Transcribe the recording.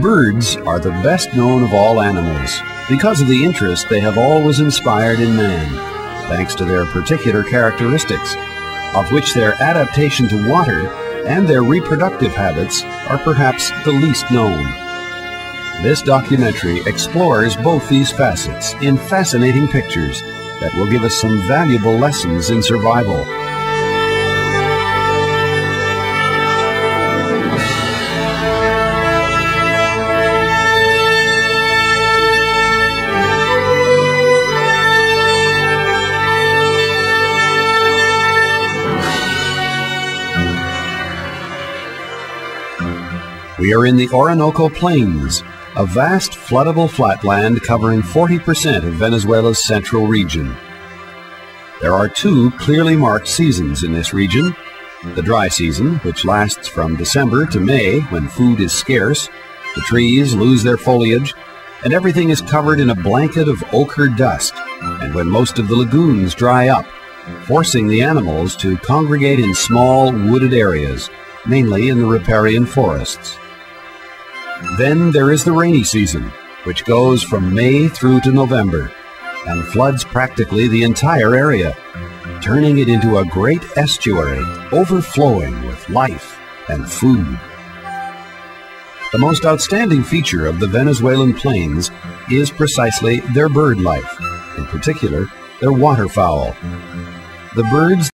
Birds are the best known of all animals because of the interest they have always inspired in man, thanks to their particular characteristics, of which their adaptation to water and their reproductive habits are perhaps the least known. This documentary explores both these facets in fascinating pictures that will give us some valuable lessons in survival. We are in the Orinoco Plains, a vast floodable flatland covering 40% of Venezuela's central region. There are two clearly marked seasons in this region: the dry season, which lasts from December to May, when food is scarce, the trees lose their foliage, and everything is covered in a blanket of ochre dust, and when most of the lagoons dry up, forcing the animals to congregate in small wooded areas, mainly in the riparian forests. Then there is the rainy season, which goes from May through to November, and floods practically the entire area, turning it into a great estuary overflowing with life and food. The most outstanding feature of the Venezuelan plains is precisely their bird life, in particular their waterfowl. The birds